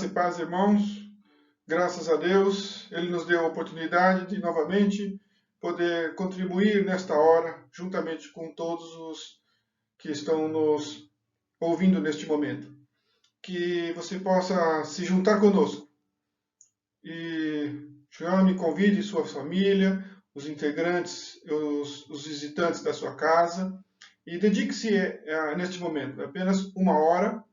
Graça e paz, irmãos. Graças a Deus, Ele nos deu a oportunidade de novamente poder contribuir nesta hora, juntamente com todos os que estão nos ouvindo neste momento. Que você possa se juntar conosco e chame, convide sua família, os integrantes, os visitantes da sua casa e dedique-se neste momento, apenas uma hora.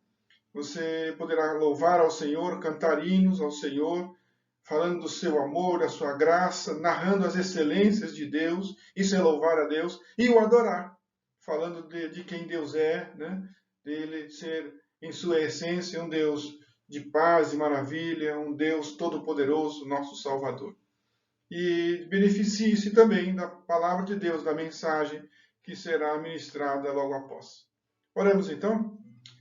Você poderá louvar ao Senhor, cantar hinos ao Senhor, falando do seu amor, da sua graça, narrando as excelências de Deus, isso é louvar a Deus, e o adorar, falando de quem Deus é, né? Dele ser, em sua essência, um Deus de paz e maravilha, um Deus todo-poderoso, nosso Salvador. E beneficie-se também da palavra de Deus, da mensagem que será ministrada logo após. Oremos então.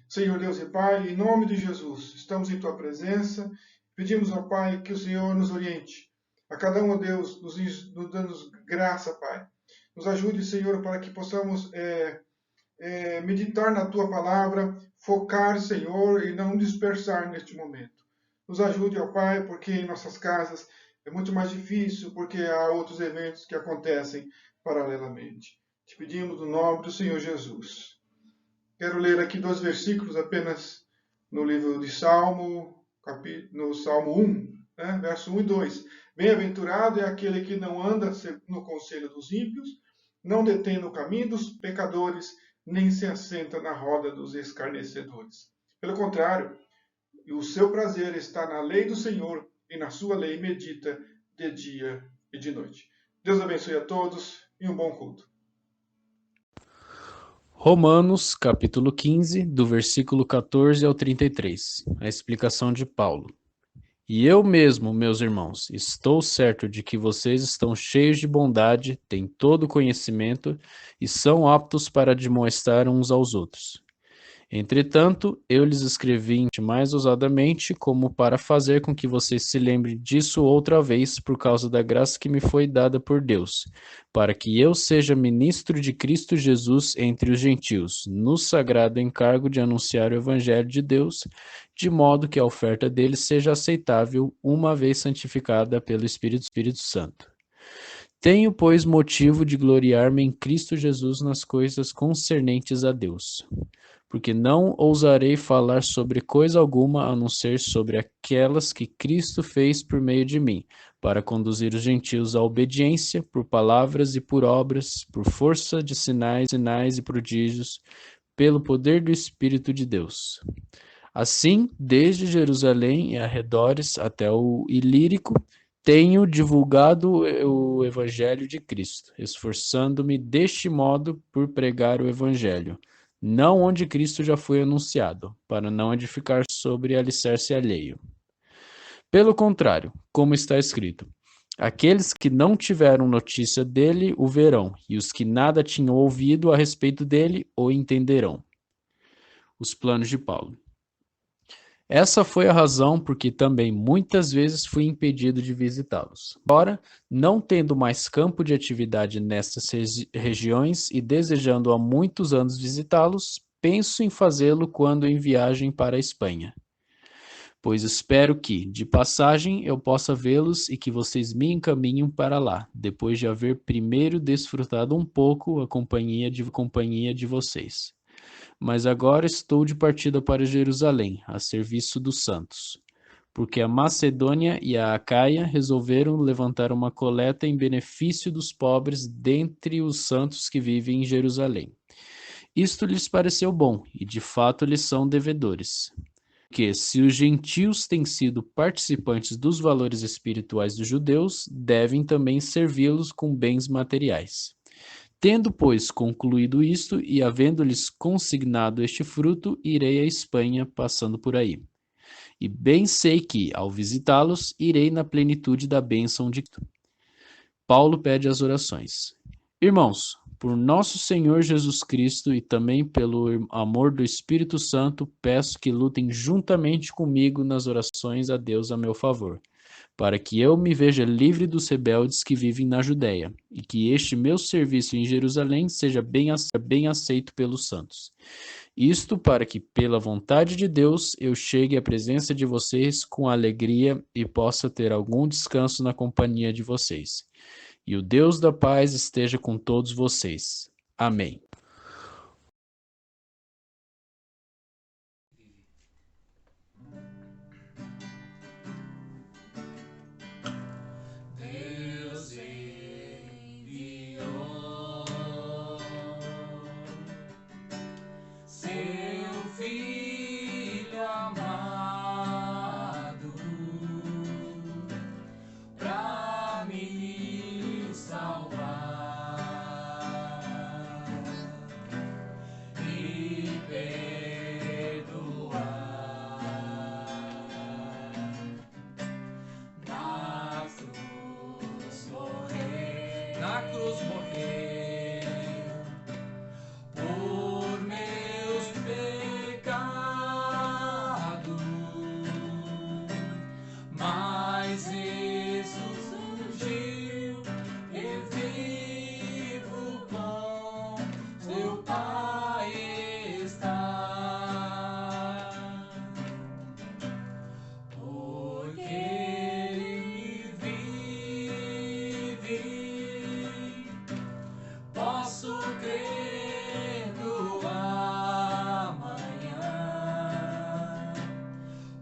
Senhor Deus e Pai, em nome de Jesus, estamos em Tua presença. Pedimos ao Pai que o Senhor nos oriente. A cada um, ó Deus, nos dando graça, Pai. Nos ajude, Senhor, para que possamos meditar na Tua palavra, focar, Senhor, e não dispersar neste momento. Nos ajude, ó Pai, porque em nossas casas é muito mais difícil, porque há outros eventos que acontecem paralelamente. Te pedimos no nome do Senhor Jesus. Quero ler aqui 2 versículos apenas no livro de Salmo, no Salmo 1, né, verso 1 e 2. Bem-aventurado é aquele que não anda no conselho dos ímpios, não detém no caminho dos pecadores, nem se assenta na roda dos escarnecedores. Pelo contrário, o seu prazer está na lei do Senhor, e na sua lei medita de dia e de noite. Deus abençoe a todos e um bom culto. Romanos, capítulo 15, do versículo 14 ao 33. A explicação de Paulo. E eu mesmo, meus irmãos, estou certo de que vocês estão cheios de bondade, têm todo o conhecimento e são aptos para demonstrar uns aos outros. Entretanto, eu lhes escrevi mais ousadamente, como para fazer com que vocês se lembrem disso outra vez, por causa da graça que me foi dada por Deus, para que eu seja ministro de Cristo Jesus entre os gentios, no sagrado encargo de anunciar o Evangelho de Deus, de modo que a oferta deles seja aceitável, uma vez santificada pelo Espírito Santo. Tenho, pois, motivo de gloriar-me em Cristo Jesus nas coisas concernentes a Deus. Porque não ousarei falar sobre coisa alguma a não ser sobre aquelas que Cristo fez por meio de mim, para conduzir os gentios à obediência, por palavras e por obras, por força de sinais e prodígios, pelo poder do Espírito de Deus. Assim, desde Jerusalém e arredores até o Ilírico, tenho divulgado o Evangelho de Cristo, esforçando-me deste modo por pregar o Evangelho, não onde Cristo já foi anunciado, para não edificar sobre alicerce alheio. Pelo contrário, como está escrito, aqueles que não tiveram notícia dele o verão, e os que nada tinham ouvido a respeito dele o entenderão. Os planos de Paulo. Essa foi a razão por que também muitas vezes fui impedido de visitá-los. Ora, não tendo mais campo de atividade nestas regiões e desejando há muitos anos visitá-los, penso em fazê-lo quando em viagem para a Espanha. Pois espero que, de passagem, eu possa vê-los e que vocês me encaminhem para lá, depois de haver primeiro desfrutado um pouco a companhia de vocês. Mas agora estou de partida para Jerusalém, a serviço dos santos, porque a Macedônia e a Acaia resolveram levantar uma coleta em benefício dos pobres dentre os santos que vivem em Jerusalém. Isto lhes pareceu bom, e de fato lhes são devedores. Que, se os gentios têm sido participantes dos valores espirituais dos judeus, devem também servi-los com bens materiais. Tendo, pois, concluído isto e havendo-lhes consignado este fruto, irei à Espanha, passando por aí. E bem sei que, ao visitá-los, irei na plenitude da bênção de Cristo. Paulo pede as orações. Irmãos, por nosso Senhor Jesus Cristo e também pelo amor do Espírito Santo, peço que lutem juntamente comigo nas orações a Deus a meu favor, para que eu me veja livre dos rebeldes que vivem na Judéia, e que este meu serviço em Jerusalém seja bem aceito pelos santos. Isto para que, pela vontade de Deus, eu chegue à presença de vocês com alegria e possa ter algum descanso na companhia de vocês. E o Deus da paz esteja com todos vocês. Amém. Deus enviou seu Filho amado pra me salvar e perdoar. Na cruz morrer por meus pecados, mas ressurgiu e vivo com seu Pai está, porque Ele vive. Posso crer no amanhã,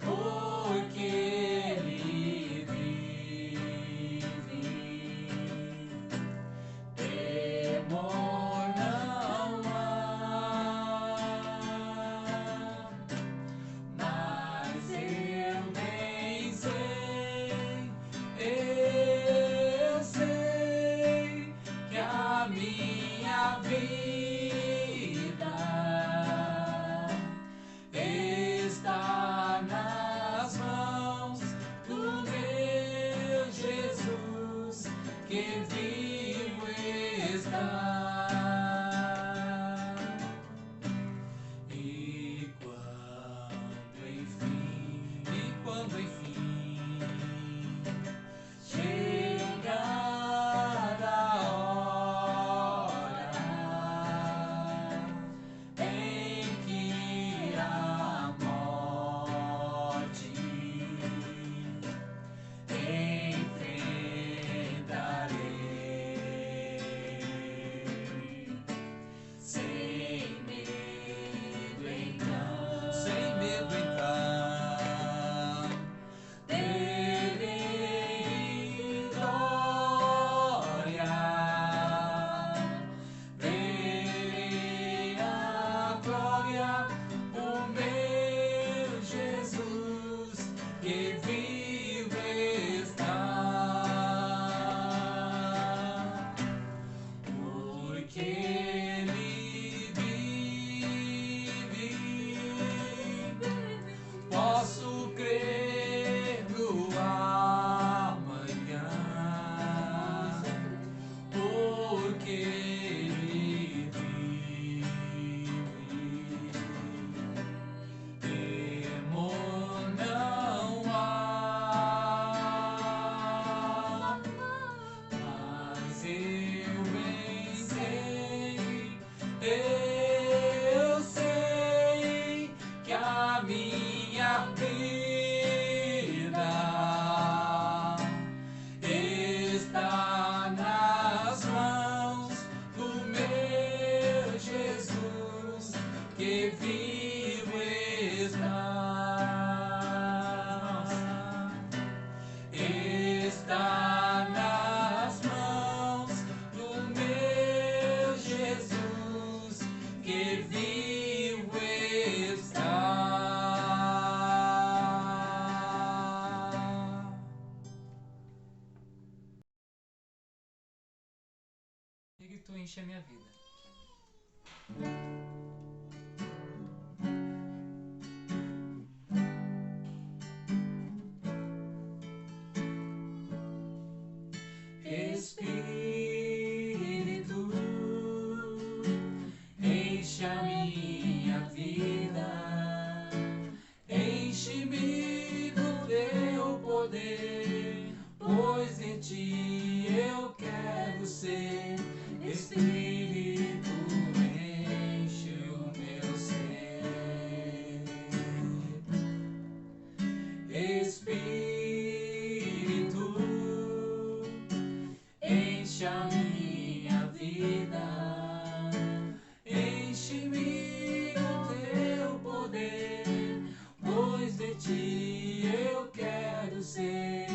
porque Ele vive. Temor não há, mas eu nem sei, eu sei que a minha vida está nas mãos do meu Jesus, que vivo está. E quando enfim chegar a hora em que a morte enfrentarei, sem medo então, terei glória, verei a glória, o meu Jesus, que vivo está, porque Ele vive. Posso crer no amanhã, porque Ele vive. Temor não há, mas eu bem sei, eu sei que a minha vida está nas mãos do meu Jesus, que vivo está nas mãos do meu Jesus, que vivo está. E que tu enche a minha vida. Espírito, enche a minha vida, enche-me do teu poder, pois em ti eu quero ser. Espírito, enche o meu ser. Espírito, enche a minha vida, enche-me do teu poder, pois de ti eu quero ser.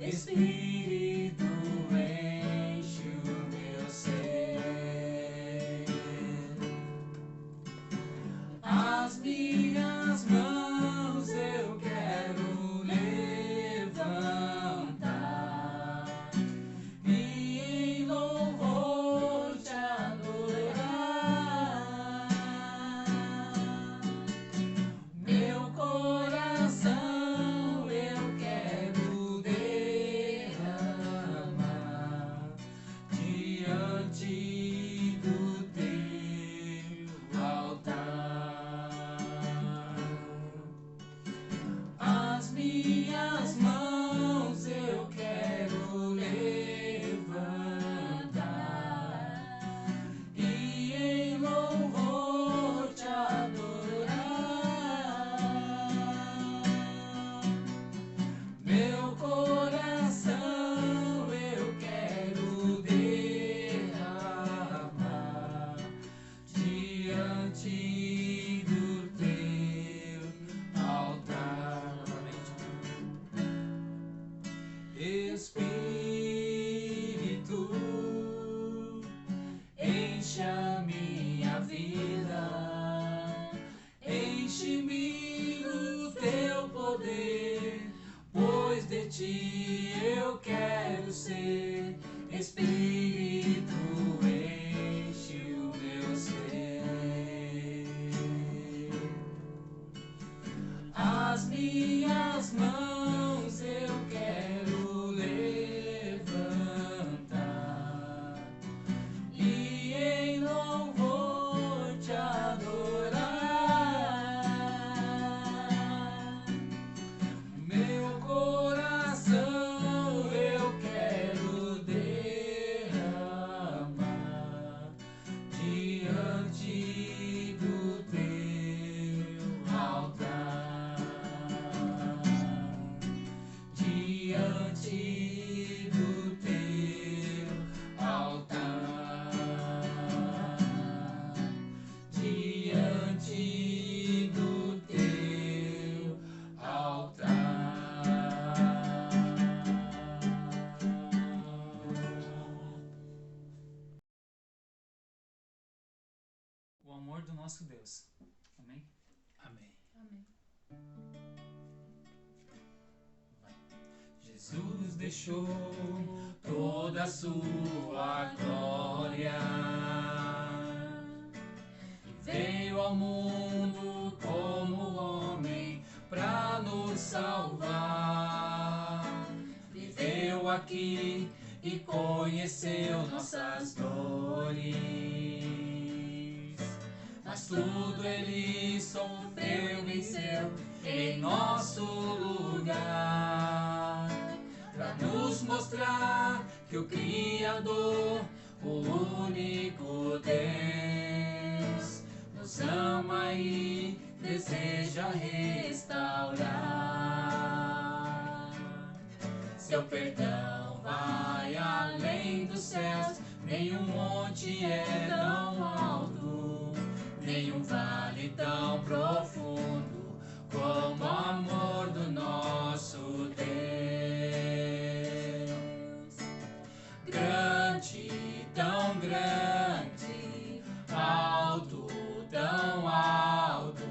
Espírito, enche o meu ser. As minhas mãos eu quero levantar e em louvor te adorar. Meu coração eu quero derramar diante do teu altar. As minhas mãos eu quero levantar e em louvor te adorar. Meu coração eu quero derramar diante do teu altar. Espírito, enche a minha vida, enche-me do teu poder, pois de ti eu quero ser. Espírito, enche o meu ser. As minhas mãos eu quero levantar e em louvor te adorar. Meu coração eu quero derramar diante do teu altar. Diante do teu altar. Diante do teu altar. O amor do nosso Deus. Amém? Amém. Jesus deixou toda a sua glória, veio ao mundo como homem pra nos salvar, viveu aqui e conheceu nossas dores, mas tudo ele sofreu e venceu em nosso lugar, pra nos mostrar que o Criador, o único Deus, nos ama e deseja restaurar. Seu perdão vai além dos céus, nenhum monte é tão alto, nenhum vale tão profundo como o amor do nosso Deus. Grande, tão grande, alto, tão alto,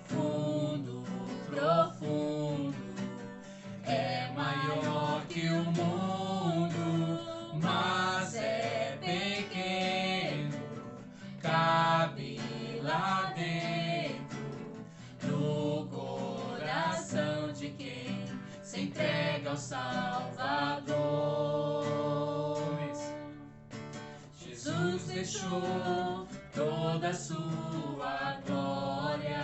fundo, profundo, é maior que o mundo, mas é pequeno, cabe lá dentro do coração de quem se entrega ao Salvador. Jesus deixou toda a sua glória,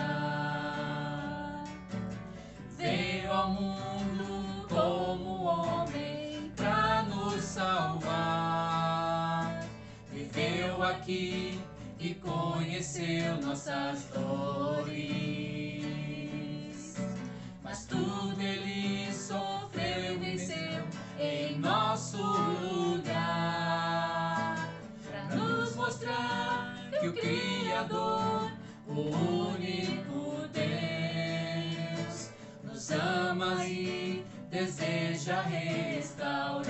veio ao mundo como homem pra nos salvar, viveu aqui e conheceu nossas dores, mas tudo ele Criador, o único Deus, nos ama e deseja restaurar.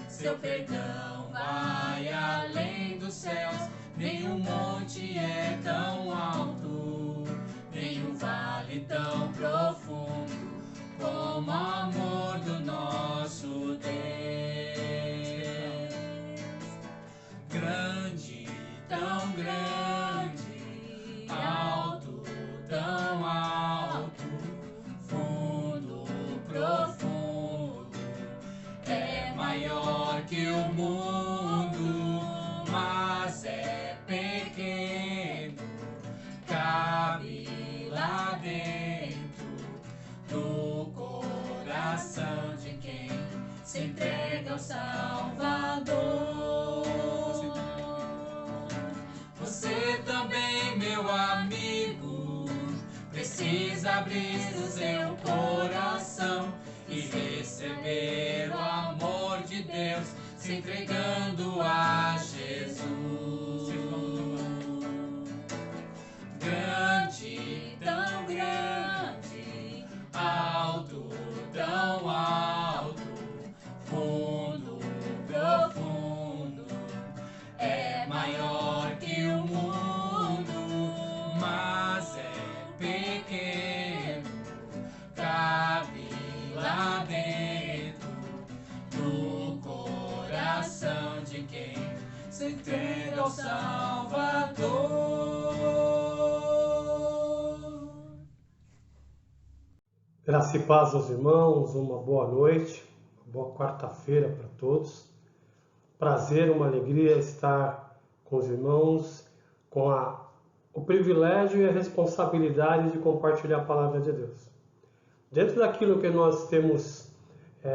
Seu perdão vai além dos céus, nenhum monte é tão alto, nenhum vale tão profundo como o amor do nosso Deus. Grande, tão grande, alto, tão alto, fundo, profundo, é maior que o mundo, mas é pequeno, cabe lá dentro do coração de quem se entrega ao Salvador. Você também, meu amigo, precisa abrir o seu coração e receber o amor de Deus, se entregando a Jesus. Grande, tão grande, alto, tão alto, fundo, profundo, é maior que o mundo, mas é pequeno, cabe lá dentro do coração de quem se entrega ao Salvador. Graça e paz aos irmãos, uma boa noite, uma boa quarta-feira para todos. Prazer, uma alegria estar com os irmãos, com o privilégio e a responsabilidade de compartilhar a palavra de Deus. Dentro daquilo que nós temos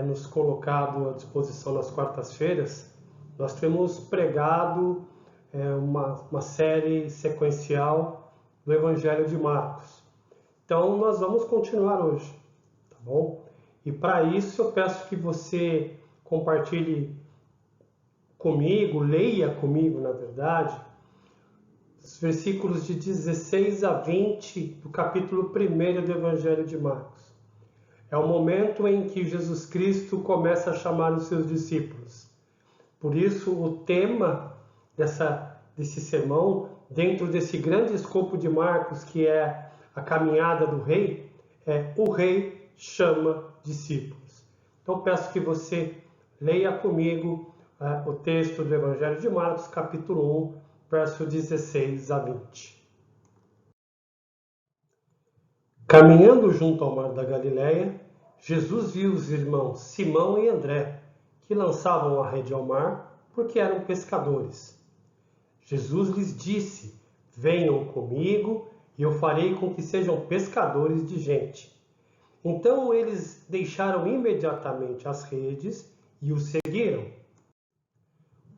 nos colocado à disposição nas quartas-feiras, nós temos pregado uma série sequencial do Evangelho de Marcos. Então, nós vamos continuar hoje, tá bom? E para isso eu peço que você compartilhe comigo, leia comigo, na verdade, os versículos de 16 a 20 do capítulo 1 do Evangelho de Marcos. É o momento em que Jesus Cristo começa a chamar os seus discípulos. Por isso, o tema desse sermão, dentro desse grande escopo de Marcos, que é a caminhada do rei, o rei chama discípulos. Então peço que você leia comigo o texto do Evangelho de Marcos, capítulo 1, verso 16 a 20. Caminhando junto ao mar da Galileia, Jesus viu os irmãos Simão e André, que lançavam a rede ao mar, porque eram pescadores. Jesus lhes disse: venham comigo e eu farei com que sejam pescadores de gente. Então eles deixaram imediatamente as redes e o seguiram.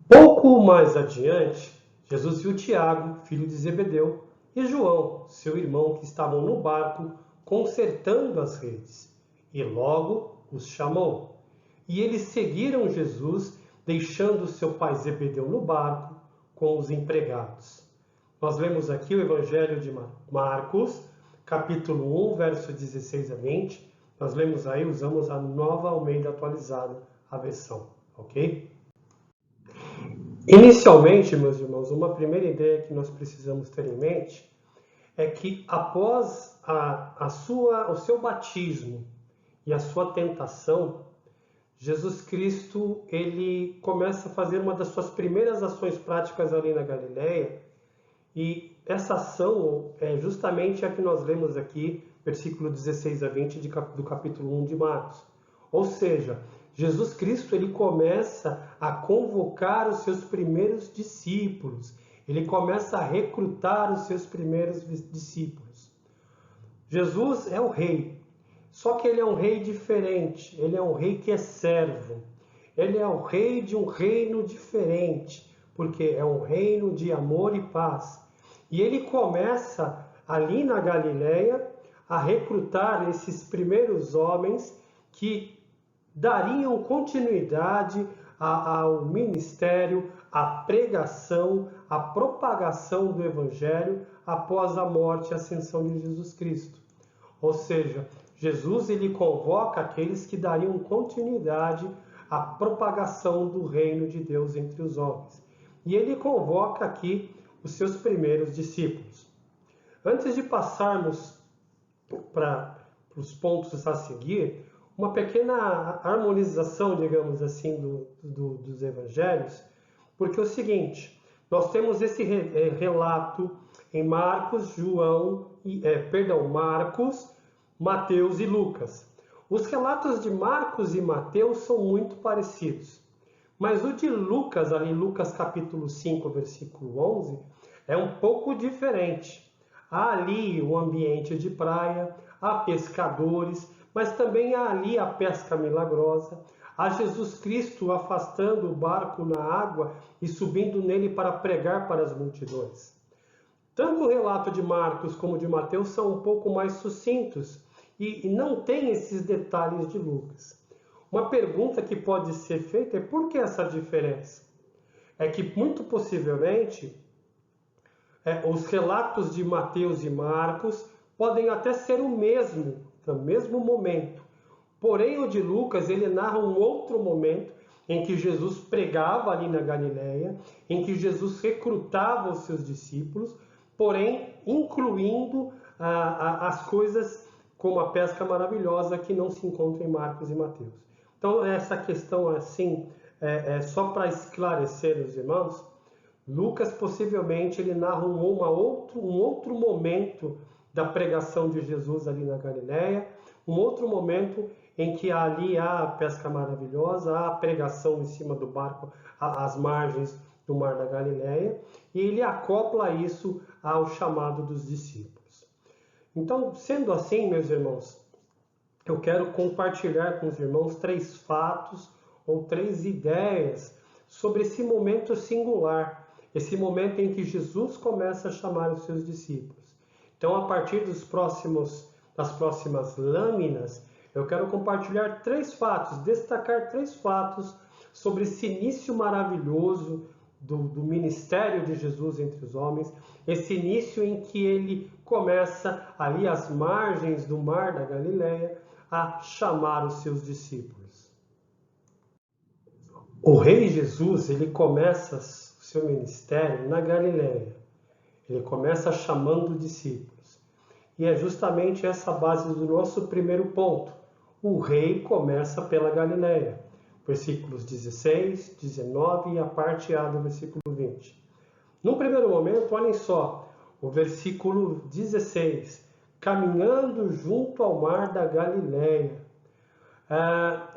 Pouco mais adiante, Jesus viu Tiago, filho de Zebedeu, e João, seu irmão, que estavam no barco consertando as redes, e logo os chamou. E eles seguiram Jesus, deixando seu pai Zebedeu no barco com os empregados. Nós lemos aqui o Evangelho de Marcos, capítulo 1, verso 16 a 20. Nós lemos aí, usamos a Nova Almeida atualizada, a versão, ok? Inicialmente, meus irmãos, uma primeira ideia que nós precisamos ter em mente é que após o seu batismo e a sua tentação, Jesus Cristo ele começa a fazer uma das suas primeiras ações práticas ali na Galileia. E essa ação é justamente a que nós lemos aqui, versículo 16 a 20 do capítulo 1 de Marcos. Ou seja, Jesus Cristo ele começa a convocar os seus primeiros discípulos. Ele começa a recrutar os seus primeiros discípulos. Jesus é o rei, só que ele é um rei diferente. Ele é um rei que é servo. Ele é o rei de um reino diferente, porque é um reino de amor e paz. E ele começa ali na Galileia a recrutar esses primeiros homens que dariam continuidade ao ministério, a pregação, a propagação do Evangelho após a morte e ascensão de Jesus Cristo. Ou seja, Jesus ele convoca aqueles que dariam continuidade à propagação do reino de Deus entre os homens. E ele convoca aqui os seus primeiros discípulos. Antes de passarmos para os pontos a seguir, uma pequena harmonização, digamos assim, dos evangelhos, porque é o seguinte, nós temos esse relato em Marcos, Marcos, Mateus e Lucas. Os relatos de Marcos e Mateus são muito parecidos, mas o de Lucas, ali Lucas capítulo 5, versículo 11, é um pouco diferente. Há ali o ambiente de praia, há pescadores, mas também há ali a pesca milagrosa, há Jesus Cristo afastando o barco na água e subindo nele para pregar para as multidões. Tanto o relato de Marcos como de Mateus são um pouco mais sucintos e não tem esses detalhes de Lucas. Uma pergunta que pode ser feita é por que essa diferença? É que muito possivelmente os relatos de Mateus e Marcos podem até ser o mesmo, no mesmo momento. Porém, o de Lucas, ele narra um outro momento em que Jesus pregava ali na Galileia, em que Jesus recrutava os seus discípulos, porém, incluindo as coisas como a pesca maravilhosa que não se encontra em Marcos e Mateus. Então, essa questão, assim, só para esclarecer os irmãos, Lucas possivelmente ele narra um outro momento da pregação de Jesus ali na Galileia, um outro momento em que ali há a pesca maravilhosa, há a pregação em cima do barco, às margens do Mar da Galileia, e ele acopla isso ao chamado dos discípulos. Então, sendo assim, meus irmãos, eu quero compartilhar com os irmãos 3 fatos ou 3 ideias sobre esse momento singular, esse momento em que Jesus começa a chamar os seus discípulos. Então, a partir das próximas lâminas, eu quero compartilhar 3 fatos, destacar 3 fatos sobre esse início maravilhoso do ministério de Jesus entre os homens, esse início em que ele começa ali às margens do Mar da Galileia a chamar os seus discípulos. O rei Jesus, ele começa o seu ministério na Galileia. Ele começa chamando discípulos. E é justamente essa a base do nosso primeiro ponto. O rei começa pela Galileia. Versículos 16, 19 e a parte A do versículo 20. Num primeiro momento, olhem só, o versículo 16. Caminhando junto ao mar da Galileia.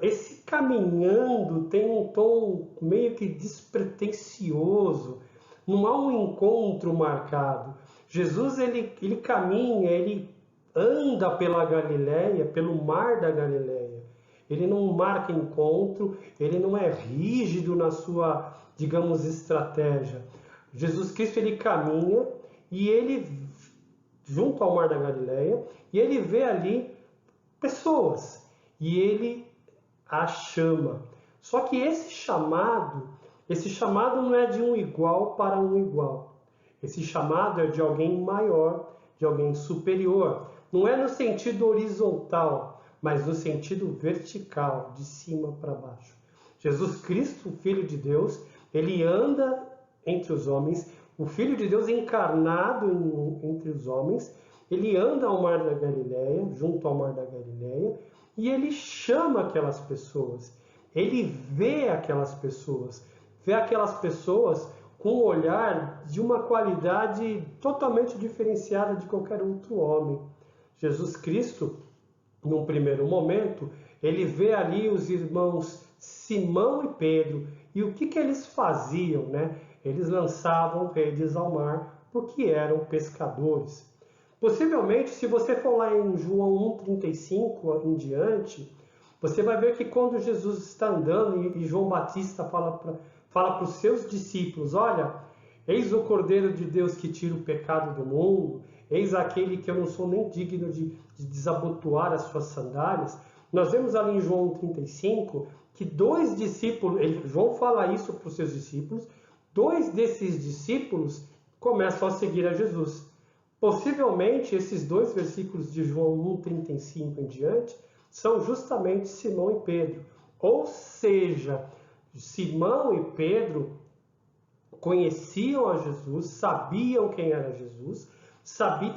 Esse caminhando tem um tom meio que despretensioso, não há um encontro marcado. Jesus ele caminha, ele anda pela Galileia, pelo mar da Galileia. Ele não marca encontro, ele não é rígido na sua, digamos, estratégia. Jesus Cristo ele caminha e ele junto ao mar da Galileia e ele vê ali pessoas. E ele a chama. Só que esse chamado não é de um igual para um igual. Esse chamado é de alguém maior, de alguém superior. Não é no sentido horizontal, mas no sentido vertical, de cima para baixo. Jesus Cristo, o Filho de Deus, ele anda entre os homens, o Filho de Deus encarnado entre os homens, ele anda ao mar da Galileia, junto ao mar da Galileia, e ele chama aquelas pessoas, ele vê aquelas pessoas com um olhar de uma qualidade totalmente diferenciada de qualquer outro homem. Jesus Cristo, num primeiro momento, ele vê ali os irmãos Simão e Pedro, e o que eles faziam, né? Eles lançavam redes ao mar porque eram pescadores. Possivelmente, se você for lá em João 1,35 em diante, você vai ver que quando Jesus está andando e João Batista fala para os seus discípulos, olha, eis o Cordeiro de Deus que tira o pecado do mundo, eis aquele que eu não sou nem digno de desabotoar as suas sandálias. Nós vemos ali em João 35 que 2 discípulos, João fala isso para os seus discípulos, 2 desses discípulos começam a seguir a Jesus. Possivelmente, esses 2 versículos de João 1,35 em diante, são justamente Simão e Pedro. Ou seja, Simão e Pedro conheciam a Jesus, sabiam quem era Jesus,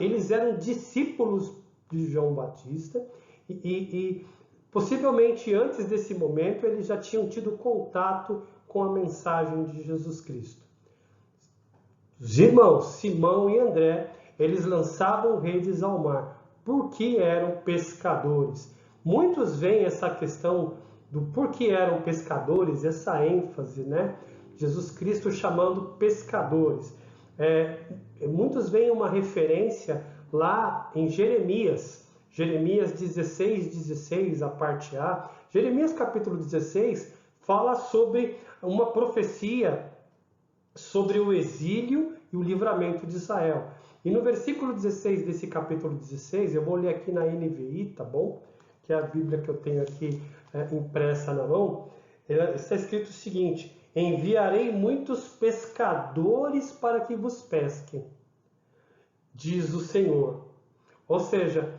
eles eram discípulos de João Batista e possivelmente antes desse momento eles já tinham tido contato com a mensagem de Jesus Cristo. Os irmãos Simão e André, eles lançavam redes ao mar, porque eram pescadores. Muitos veem essa questão do porquê eram pescadores, essa ênfase, né? Jesus Cristo chamando pescadores. Muitos veem uma referência lá em Jeremias 16, a parte A. Jeremias capítulo 16 fala sobre uma profecia sobre o exílio e o livramento de Israel. E no versículo 16 desse capítulo 16, eu vou ler aqui na NVI, tá bom? Que é a Bíblia que eu tenho aqui impressa na mão. Está escrito o seguinte: enviarei muitos pescadores para que vos pesquem, diz o Senhor. Ou seja,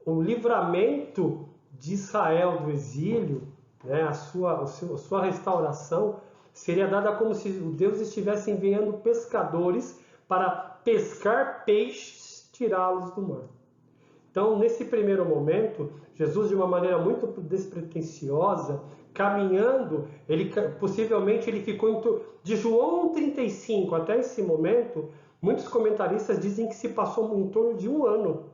o livramento de Israel do exílio, né, a sua restauração, seria dada como se Deus estivesse enviando pescadores para pescar peixes, tirá-los do mar. Então, nesse primeiro momento, Jesus, de uma maneira muito despretensiosa, caminhando, possivelmente ele ficou de João 35 até esse momento. Muitos comentaristas dizem que se passou em torno de 1 ano.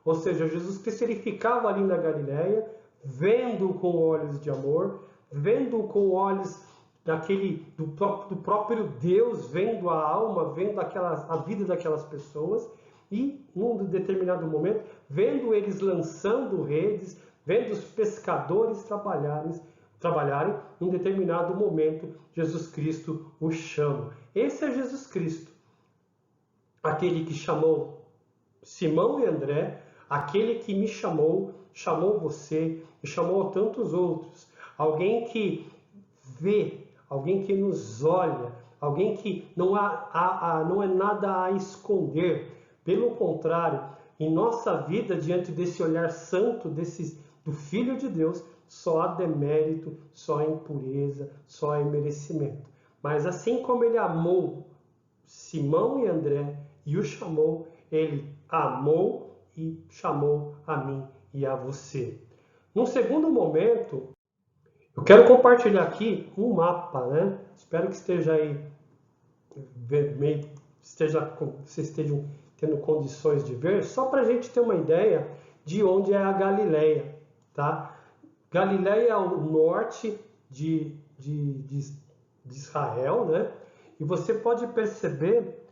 Ou seja, Jesus Cristo ele ficava ali na Galileia, vendo com olhos de amor, vendo com olhos do próprio Deus, vendo a alma, vendo a vida daquelas pessoas, e num determinado momento, vendo eles lançando redes, vendo os pescadores trabalharem, num determinado momento, Jesus Cristo os chama. Esse é Jesus Cristo, aquele que chamou Simão e André, aquele que me chamou você e chamou tantos outros. Alguém que vê, alguém que nos olha, alguém que não é nada a esconder. Pelo contrário, em nossa vida, diante desse olhar santo do Filho de Deus, só há demérito, só há impureza, só há imerecimento. Mas assim como ele amou Simão e André e o chamou, ele amou e chamou a mim e a você. Num segundo momento, eu quero compartilhar aqui um mapa, né? Espero que esteja aí, vocês estejam tendo condições de ver, só para a gente ter uma ideia de onde é a Galileia, tá? Galileia é o norte de Israel, né? E você pode perceber,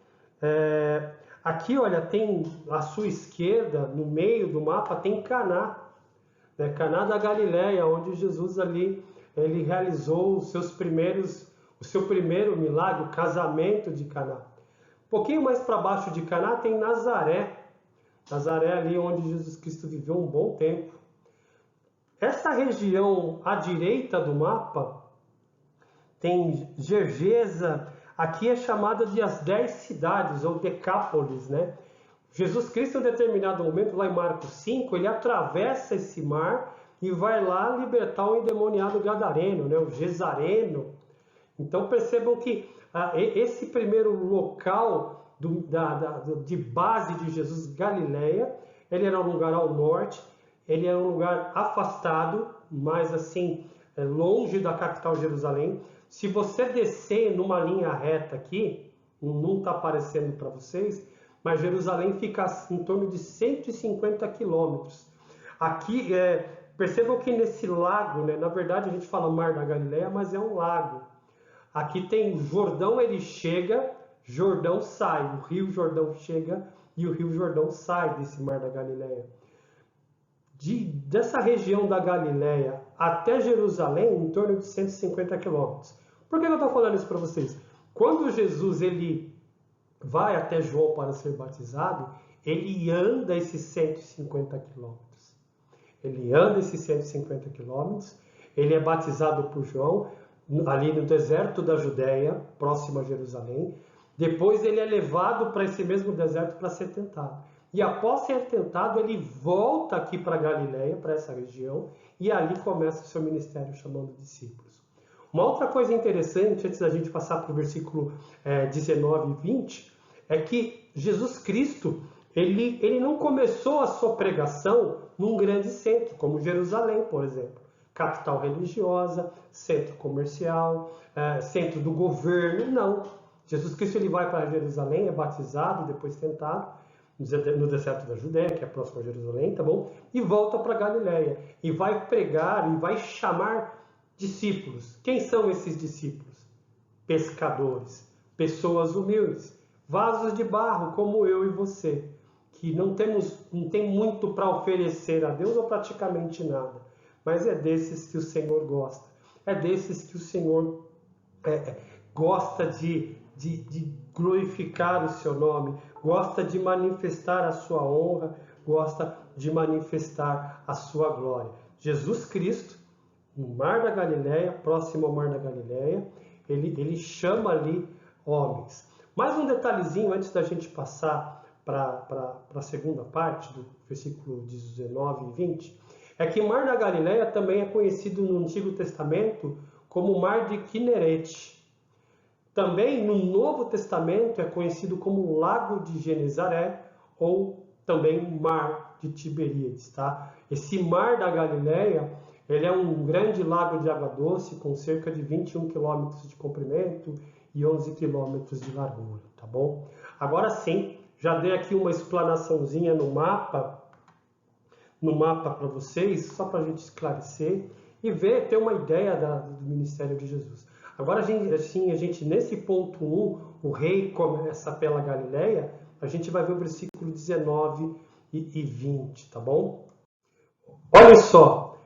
aqui, olha, tem à sua esquerda, no meio do mapa, tem Caná, né? Caná da Galileia, onde Jesus ali, ele realizou o seu primeiro milagre, o casamento de Caná. Um pouquinho mais para baixo de Caná tem Nazaré. Nazaré ali onde Jesus Cristo viveu um bom tempo. Essa região à direita do mapa tem Gergesa. Aqui é chamada de as 10 cidades, ou Decápolis, né? Jesus Cristo, em determinado momento, lá em Marcos 5, ele atravessa esse mar e vai lá libertar o endemoniado gadareno, né? O Gesareno. Então percebam que esse primeiro local de base de Jesus, Galileia, ele era um lugar ao norte, ele era um lugar afastado, mais assim, longe da capital Jerusalém. Se você descer numa linha reta aqui, não está aparecendo para vocês, mas Jerusalém fica em torno de 150 quilômetros. Aqui, percebam que nesse lago, né, na verdade a gente fala Mar da Galileia, mas é um lago. Aqui tem o Jordão, ele chega, Jordão sai. O Rio Jordão chega e o Rio Jordão sai desse Mar da Galileia. Dessa região da Galileia até Jerusalém, em torno de 150 quilômetros. Por que eu estou falando isso para vocês? Quando Jesus ele vai até João para ser batizado, ele anda esses 150 quilômetros. Ele anda esses 150 quilômetros, ele é batizado por João. ali no deserto da Judéia, próximo a Jerusalém. Depois ele é levado para esse mesmo deserto para ser tentado. E após ser tentado, ele volta aqui para Galiléia, para essa região, e ali começa o seu ministério chamando discípulos. Uma outra coisa interessante, antes da gente passar para o versículo 19 e 20, é que Jesus Cristo, ele não começou a sua pregação num grande centro, como Jerusalém, por exemplo. Capital religiosa, centro comercial, centro do governo, não. Jesus Cristo ele vai para Jerusalém, é batizado, depois tentado, no deserto da Judéia, que é próximo a Jerusalém, tá bom? E volta para Galiléia. E vai pregar, e vai chamar discípulos. Quem são esses discípulos? Pescadores, pessoas humildes, vasos de barro, como eu e você, que não tem muito para oferecer a Deus ou praticamente nada. Mas é desses que o Senhor gosta. É desses que o Senhor gosta de glorificar o seu nome, gosta de manifestar a sua honra, gosta de manifestar a sua glória. Jesus Cristo, no Mar da Galileia, próximo ao Mar da Galileia, ele chama ali homens. Mais um detalhezinho antes da gente passar para a segunda parte do versículo 19 e 20, é que o Mar da Galileia também é conhecido no Antigo Testamento como o Mar de Quinerete. Também no Novo Testamento é conhecido como o Lago de Genezaré ou também Mar de Tiberíades, tá? Esse Mar da Galileia, ele é um grande lago de água doce com cerca de 21 quilômetros de comprimento e 11 quilômetros de largura, tá bom? Agora sim, já dei aqui uma explanaçãozinha no mapa para vocês, só para a gente esclarecer e ter uma ideia do ministério de Jesus. Agora, a gente nesse ponto 1, o rei começa pela Galileia, a gente vai ver o versículo 19 e 20, tá bom? Olha só,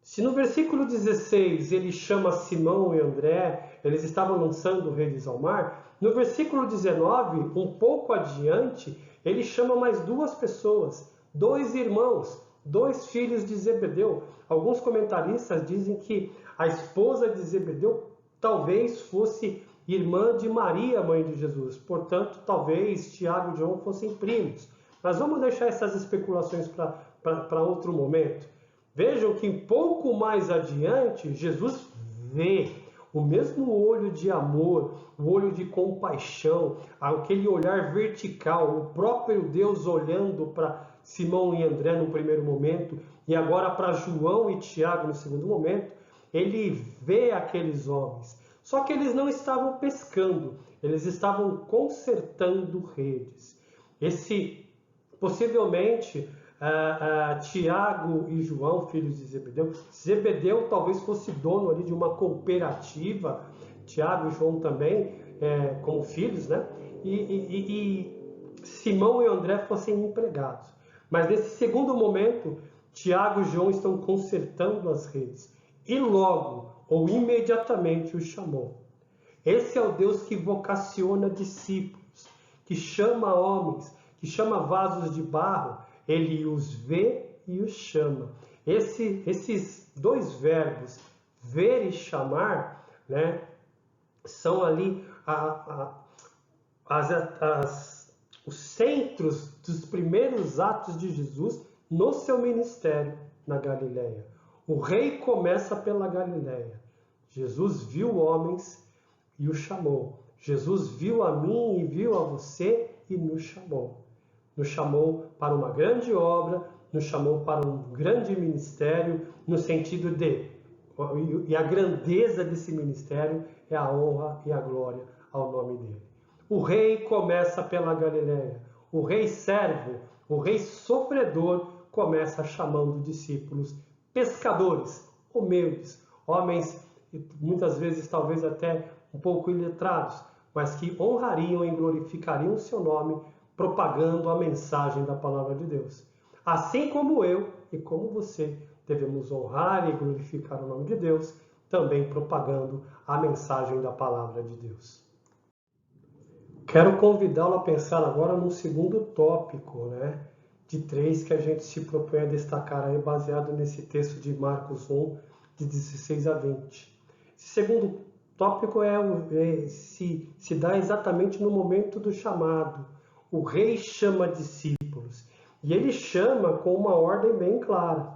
se no versículo 16 ele chama Simão e André, eles estavam lançando redes ao mar, no versículo 19, um pouco adiante, ele chama mais duas pessoas, 2 irmãos, 2 filhos de Zebedeu. Alguns comentaristas dizem que a esposa de Zebedeu talvez fosse irmã de Maria, mãe de Jesus. Portanto, talvez Tiago e João fossem primos. Mas vamos deixar essas especulações para outro momento. Vejam que um pouco mais adiante, Jesus vê o mesmo olho de amor, o olho de compaixão, aquele olhar vertical, o próprio Deus olhando para Simão e André no primeiro momento, e agora para João e Tiago no segundo momento. Ele vê aqueles homens, só que eles não estavam pescando, eles estavam consertando redes. Possivelmente, Tiago e João, filhos de Zebedeu talvez fosse dono ali de uma cooperativa, Tiago e João também, como filhos, né? E Simão e André fossem empregados. Mas nesse segundo momento, Tiago e João estão consertando as redes. E logo, ou imediatamente, o chamou. Esse é o Deus que vocaciona discípulos, que chama homens, que chama vasos de barro. Ele os vê e os chama. Esses 2 verbos, ver e chamar, né, são ali os centros dos primeiros atos de Jesus no seu ministério na Galileia. O rei começa pela Galileia. Jesus viu homens e o chamou. Jesus viu a mim e viu a você e nos chamou. Nos chamou para uma grande obra, nos chamou para um grande ministério, no sentido e a grandeza desse ministério é a honra e a glória ao nome dele. O rei começa pela Galileia. O rei servo, o rei sofredor, começa chamando discípulos pescadores, humildes, homens muitas vezes talvez até um pouco iletrados, mas que honrariam e glorificariam o seu nome, propagando a mensagem da palavra de Deus. Assim como eu e como você devemos honrar e glorificar o nome de Deus, também propagando a mensagem da palavra de Deus. Quero convidá-lo a pensar agora num segundo tópico, de 3 que a gente se propõe a destacar aí, baseado nesse texto de Marcos 1, de 16 a 20. segundo tópico se dá exatamente no momento do chamado. O rei chama discípulos e ele chama com uma ordem bem clara.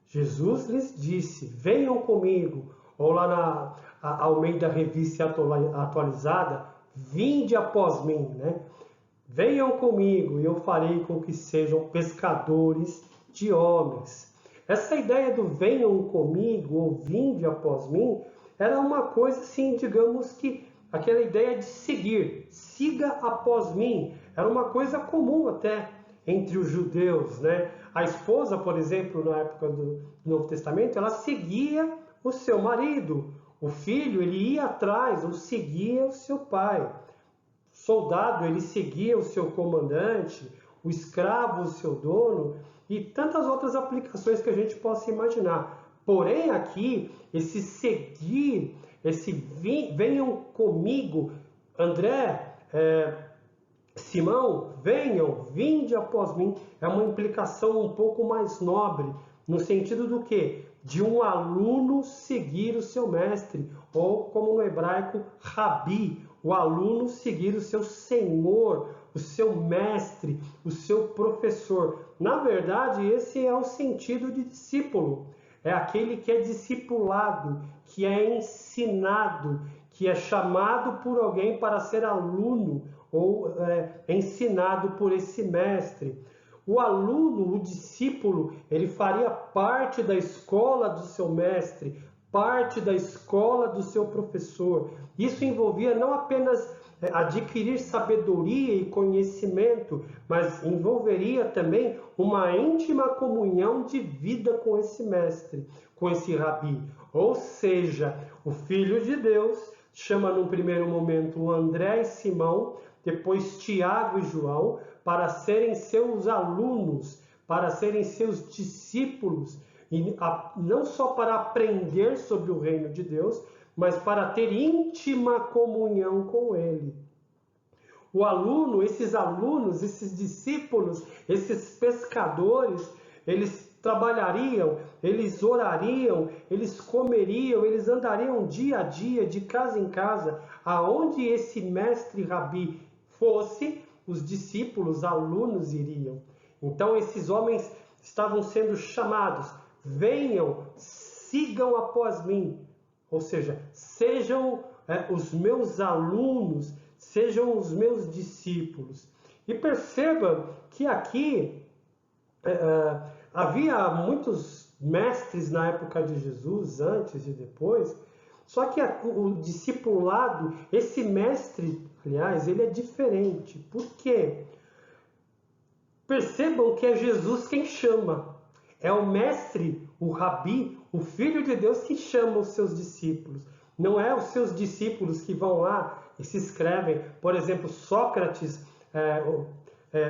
Jesus lhes disse: venham comigo, ou lá ao meio da revista atualizada, vinde após mim, né? Venham comigo e eu farei com que sejam pescadores de homens. Essa ideia do venham comigo ou vinde após mim era uma coisa assim, digamos que aquela ideia de seguir, siga após mim, era uma coisa comum até entre os judeus, né? A esposa, por exemplo, na época do Novo Testamento, ela seguia o seu marido. O filho, ele ia atrás ou seguia o seu pai. O soldado, ele seguia o seu comandante. O escravo, o seu dono. E tantas outras aplicações que a gente possa imaginar. Porém, aqui, esse seguir, esse venham comigo, André, Simão, venham, vinde após mim, é uma implicação um pouco mais nobre, no sentido do quê? De um aluno seguir o seu mestre, ou como no hebraico, rabi, o aluno seguir o seu senhor, o seu mestre, o seu professor. Na verdade, esse é o sentido de discípulo. É aquele que é discipulado, que é ensinado, que é chamado por alguém para ser aluno, ou ensinado por esse mestre. O aluno, o discípulo, ele faria parte da escola do seu mestre, parte da escola do seu professor. Isso envolvia não apenas adquirir sabedoria e conhecimento, mas envolveria também uma íntima comunhão de vida com esse mestre, com esse rabi. Ou seja, o Filho de Deus chama num primeiro momento André e Simão, depois Tiago e João, para serem seus alunos, para serem seus discípulos, e não só para aprender sobre o reino de Deus, mas para ter íntima comunhão com ele. O aluno, esses alunos, esses discípulos, esses pescadores, eles trabalhariam, eles orariam, eles comeriam, eles andariam dia a dia, de casa em casa, aonde esse mestre rabi fosse, os discípulos, alunos iriam. Então esses homens estavam sendo chamados: venham, sigam após mim, ou seja, sejam os meus alunos, sejam os meus discípulos. E perceba que aqui havia muitos mestres na época de Jesus, antes e depois, só que o discipulado, esse mestre, aliás, ele é diferente. Por quê? Percebam que é Jesus quem chama. É o mestre, o rabi, o Filho de Deus que chama os seus discípulos. Não é os seus discípulos que vão lá e se inscrevem. Por exemplo, Sócrates,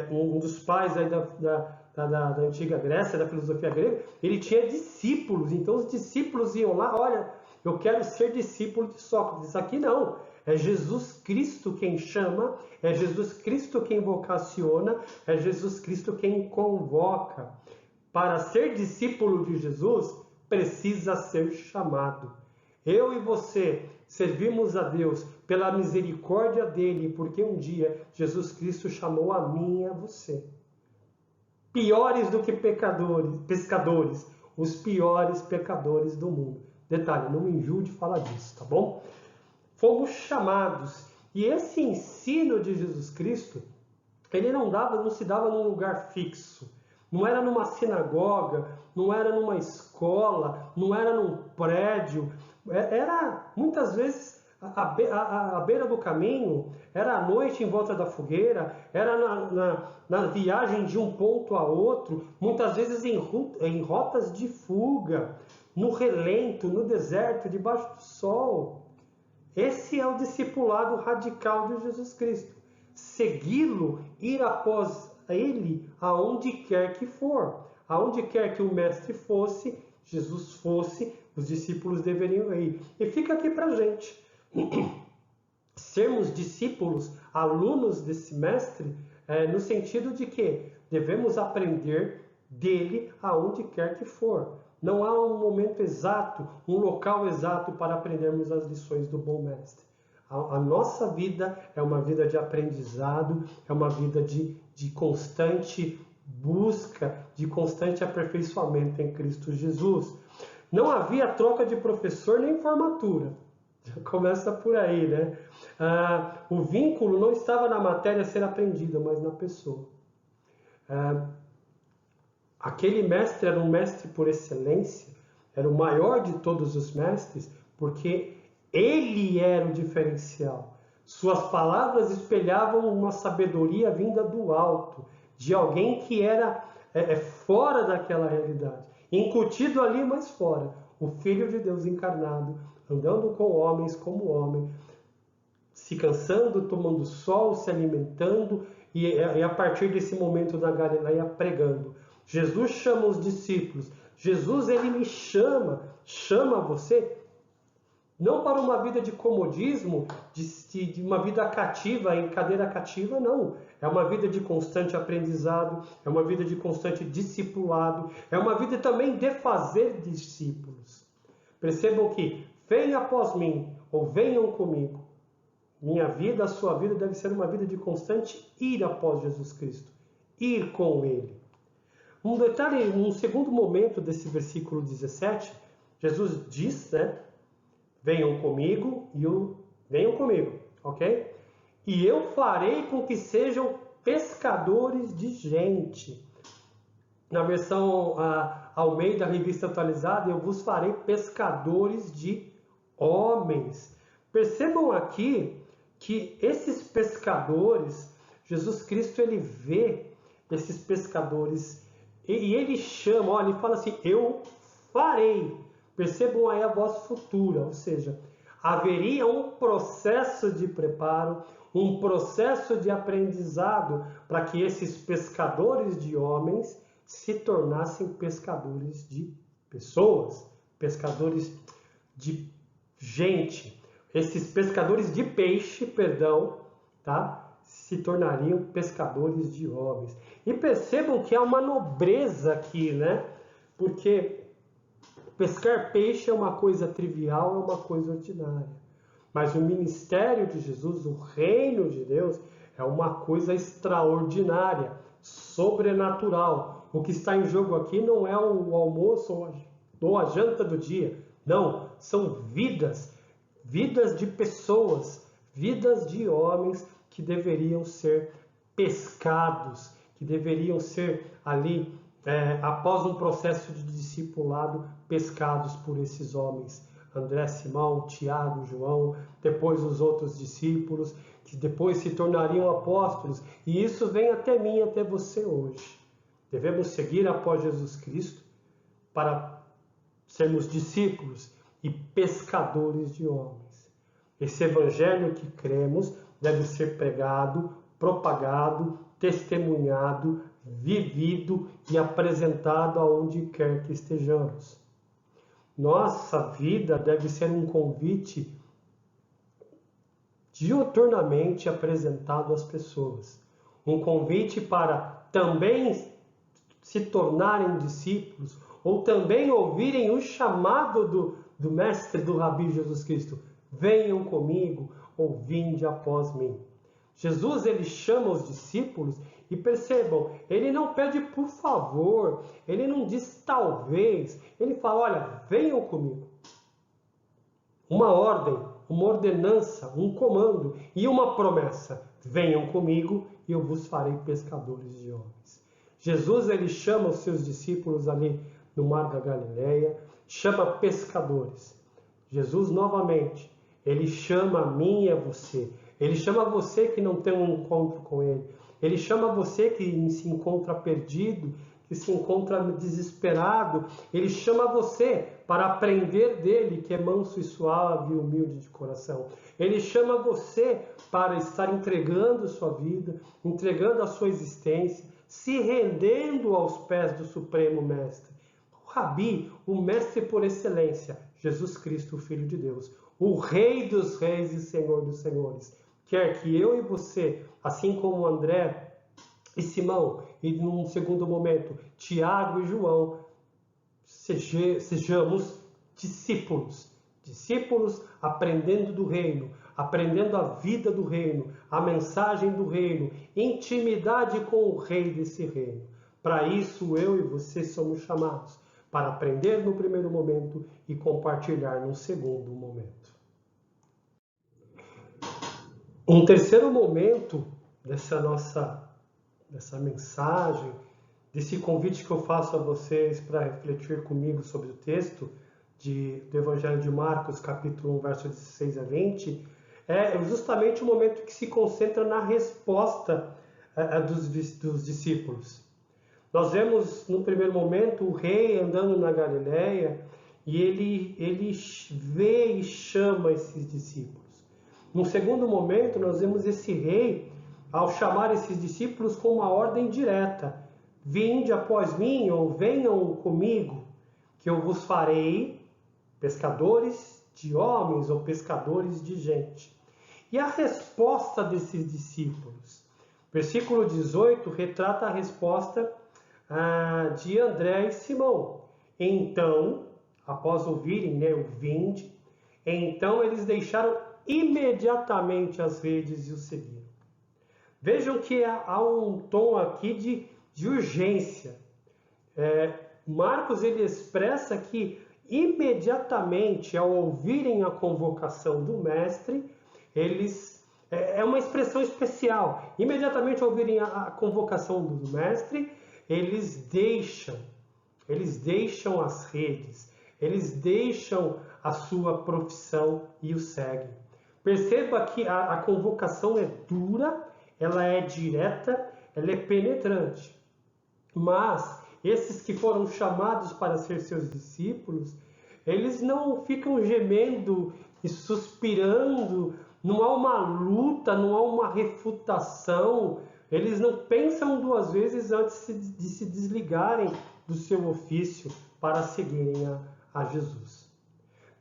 um dos pais aí da antiga Grécia, da filosofia grega, ele tinha discípulos. Então os discípulos iam lá: olha, eu quero ser discípulo de Sócrates. Aqui não. É Jesus Cristo quem chama, é Jesus Cristo quem vocaciona, é Jesus Cristo quem convoca. Para ser discípulo de Jesus, precisa ser chamado. Eu e você servimos a Deus pela misericórdia dele, porque um dia Jesus Cristo chamou a mim e a você. Piores do que pescadores, os piores pecadores do mundo. Detalhe, não me enjoo de falar disso, tá bom? Fomos chamados. E esse ensino de Jesus Cristo, ele não se dava num lugar fixo. Não era numa sinagoga, não era numa escola, não era num prédio. Era, muitas vezes, à beira do caminho, era à noite em volta da fogueira, era na viagem de um ponto a outro, muitas vezes em rotas de fuga, no relento, no deserto, debaixo do sol. Esse é o discipulado radical de Jesus Cristo. Segui-lo, ir após ele aonde quer que for. Aonde quer que o mestre fosse, Jesus fosse, os discípulos deveriam ir. E fica aqui para a gente. Sermos discípulos, alunos desse mestre, no sentido de que devemos aprender dele aonde quer que for. Não há um momento exato, um local exato para aprendermos as lições do bom mestre. A nossa vida é uma vida de aprendizado, é uma vida de constante busca, de constante aperfeiçoamento em Cristo Jesus. Não havia troca de professor nem formatura. Já começa por aí, né? O vínculo não estava na matéria a ser aprendida, mas na pessoa. Aquele mestre era um mestre por excelência, era o maior de todos os mestres, porque ele era o diferencial. Suas palavras espelhavam uma sabedoria vinda do alto, de alguém que era fora daquela realidade, incutido ali, mas fora. O Filho de Deus encarnado, andando com homens como homem, se cansando, tomando sol, se alimentando, e a partir desse momento da Galileia pregando. Jesus chama os discípulos. Jesus, ele me chama você, não para uma vida de comodismo, de uma vida cativa, em cadeira cativa, não. É uma vida de constante aprendizado, é uma vida de constante discipulado, é uma vida também de fazer discípulos. Percebam que, venham após mim, ou venham comigo. Minha vida, a sua vida deve ser uma vida de constante ir após Jesus Cristo, ir com Ele. Um detalhe, um segundo momento desse versículo 17, Jesus diz, né? Venham comigo, ok? E eu farei com que sejam pescadores de gente. Na versão Almeida, Revista Atualizada, eu vos farei pescadores de homens. Percebam aqui que esses pescadores, Jesus Cristo, ele vê esses pescadores e ele chama, olha, ele fala assim, eu farei. Percebam aí a voz futura, ou seja, haveria um processo de preparo, um processo de aprendizado para que esses pescadores de homens se tornassem pescadores de pessoas, pescadores de gente. Esses pescadores de peixe, tá? Se tornariam pescadores de homens. E percebam que há uma nobreza aqui, né? Porque pescar peixe é uma coisa trivial, é uma coisa ordinária. Mas o ministério de Jesus, o reino de Deus, é uma coisa extraordinária, sobrenatural. O que está em jogo aqui não é o almoço ou a janta do dia. Não, são vidas de pessoas, vidas de homens que deveriam ser pescados, que deveriam ser ali, após um processo de discipulado, pescados por esses homens. André, Simão, Tiago, João, depois os outros discípulos, que depois se tornariam apóstolos. E isso vem até mim, até você hoje. Devemos seguir após Jesus Cristo para sermos discípulos e pescadores de homens. Esse evangelho que cremos deve ser pregado, propagado, testemunhado, vivido e apresentado aonde quer que estejamos. Nossa vida deve ser um convite diuturnamente apresentado às pessoas. Um convite para também se tornarem discípulos ou também ouvirem o chamado do Mestre, do Rabi Jesus Cristo. Venham comigo ou vinde após mim. Jesus, ele chama os discípulos e percebam, ele não pede por favor, ele não diz talvez, ele fala, olha, venham comigo. Uma ordem, uma ordenança, um comando e uma promessa. Venham comigo e eu vos farei pescadores de homens. Jesus, ele chama os seus discípulos ali no Mar da Galileia, chama pescadores. Jesus, novamente, ele chama a mim e a você. Ele chama você que não tem um encontro com ele. Ele chama você que se encontra perdido, que se encontra desesperado. Ele chama você para aprender dele, que é manso e suave e humilde de coração. Ele chama você para estar entregando sua vida, entregando a sua existência, se rendendo aos pés do Supremo Mestre. O Rabi, o Mestre por excelência, Jesus Cristo, o Filho de Deus, o Rei dos Reis e Senhor dos Senhores, quer que eu e você, assim como André e Simão, e num segundo momento, Tiago e João, sejamos discípulos. Discípulos aprendendo do reino, aprendendo a vida do reino, a mensagem do reino, intimidade com o rei desse reino. Para isso, eu e você somos chamados, para aprender no primeiro momento e compartilhar no segundo momento. Um terceiro momento dessa mensagem, desse convite que eu faço a vocês para refletir comigo sobre o texto do Evangelho de Marcos, capítulo 1, versos 16 a 20, é justamente o momento que se concentra na resposta dos discípulos. Nós vemos no primeiro momento o rei andando na Galileia e ele vê e chama esses discípulos. No segundo momento, nós vemos esse rei, ao chamar esses discípulos com uma ordem direta: vinde após mim, ou venham comigo, que eu vos farei pescadores de homens ou pescadores de gente. E a resposta desses discípulos? Versículo 18 retrata a resposta de André e Simão. Então, após ouvirem o vinde, então eles deixaram imediatamente as redes e o seguiram. Vejam que há um tom aqui de urgência. Marcos ele expressa que imediatamente ao ouvirem a convocação do mestre, eles é uma expressão especial. Imediatamente ao ouvirem a convocação do mestre, eles deixam as redes, eles deixam a sua profissão e o seguem. Perceba que a convocação é dura, ela é direta, ela é penetrante. Mas esses que foram chamados para ser seus discípulos, eles não ficam gemendo e suspirando, não há uma luta, não há uma refutação, eles não pensam duas vezes antes de se desligarem do seu ofício para seguirem a Jesus.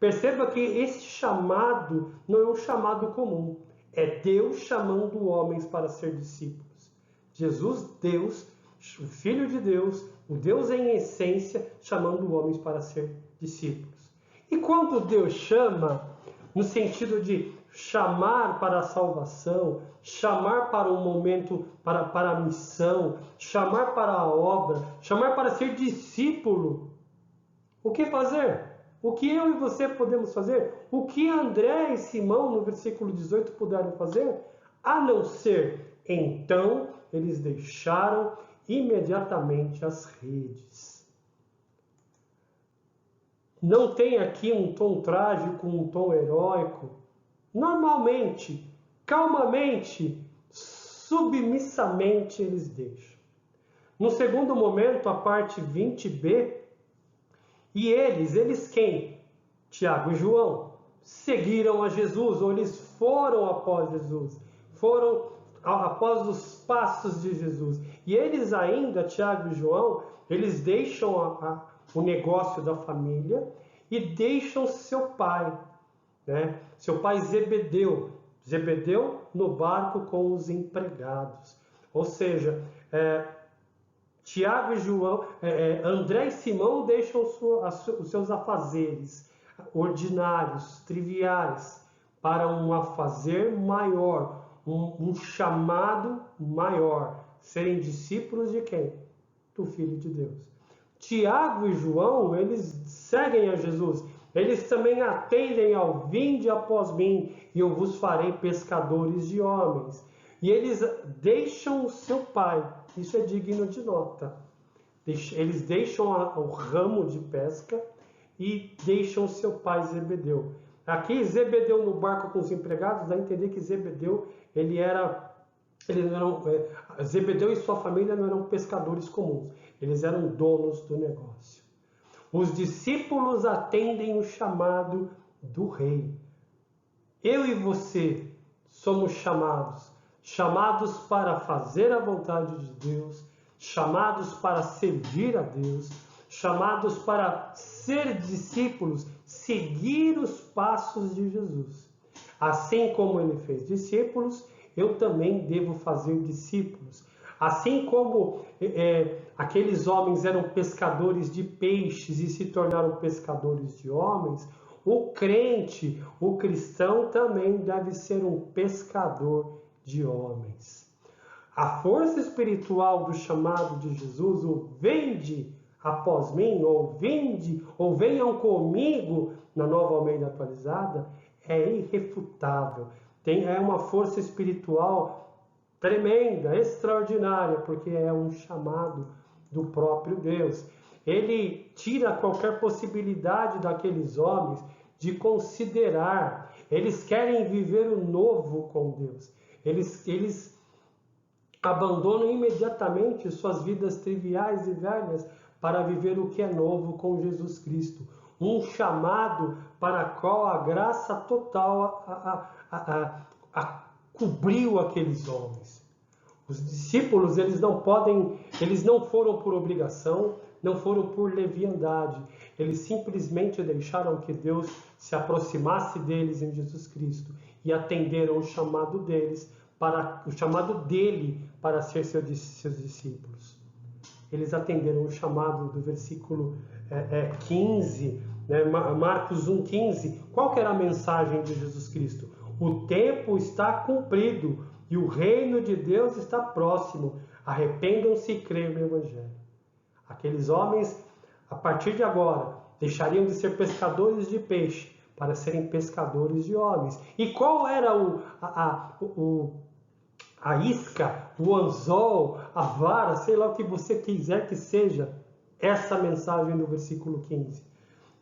Perceba que esse chamado não é um chamado comum, é Deus chamando homens para ser discípulos. Jesus, Deus, o Filho de Deus, o Deus em essência, chamando homens para ser discípulos. E quando Deus chama, no sentido de chamar para a salvação, chamar para um momento, para a missão, chamar para a obra, chamar para ser discípulo, o que fazer? O que eu e você podemos fazer? O que André e Simão, no versículo 18, puderam fazer? A não ser, então, eles deixaram imediatamente as redes. Não tem aqui um tom trágico, um tom heróico. Normalmente, calmamente, submissamente eles deixam. No segundo momento, a parte 20b, e eles quem? Tiago e João, seguiram a Jesus, ou eles foram após Jesus, foram após os passos de Jesus. E eles ainda, Tiago e João, eles deixam o negócio da família e deixam seu pai, seu pai Zebedeu no barco com os empregados. Ou seja, Tiago e João, André e Simão deixam os seus afazeres ordinários, triviais, para um afazer maior, um chamado maior, serem discípulos de quem? Do Filho de Deus. Tiago e João, eles seguem a Jesus, eles também atendem ao vinde após mim, e eu vos farei pescadores de homens. E eles deixam o seu pai, isso é digno de nota. Eles deixam o ramo de pesca e deixam o seu pai Zebedeu. Aqui Zebedeu no barco com os empregados, dá a entender que Zebedeu, Zebedeu e sua família não eram pescadores comuns, eles eram donos do negócio. Os discípulos atendem o chamado do rei. Eu e você somos chamados para fazer a vontade de Deus, chamados para servir a Deus, chamados para ser discípulos, seguir os passos de Jesus. Assim como ele fez discípulos, eu também devo fazer discípulos. Assim como aqueles homens eram pescadores de peixes e se tornaram pescadores de homens, o crente, o cristão também deve ser um pescador de homens. A força espiritual do chamado de Jesus, o vinde após mim, ou vinde, ou venham comigo, na Nova Almeida Atualizada, é irrefutável. É uma força espiritual tremenda, extraordinária, porque é um chamado do próprio Deus. Ele tira qualquer possibilidade daqueles homens de considerar. Eles querem viver o novo com Deus. Eles abandonam imediatamente suas vidas triviais e velhas para viver o que é novo com Jesus Cristo. Um chamado para o qual a graça total cobriu aqueles homens. Os discípulos, eles não foram por obrigação, não foram por leviandade. Eles simplesmente deixaram que Deus se aproximasse deles em Jesus Cristo e atenderam o chamado dele para ser seus discípulos. Eles atenderam o chamado do versículo 15, né? Marcos 1,15. Qual que era a mensagem de Jesus Cristo? O tempo está cumprido e o reino de Deus está próximo. Arrependam-se e creiam no Evangelho. Aqueles homens, a partir de agora, deixariam de ser pescadores de peixe para serem pescadores de homens. E qual era a isca, o anzol, a vara, sei lá o que você quiser que seja, essa mensagem do versículo 15.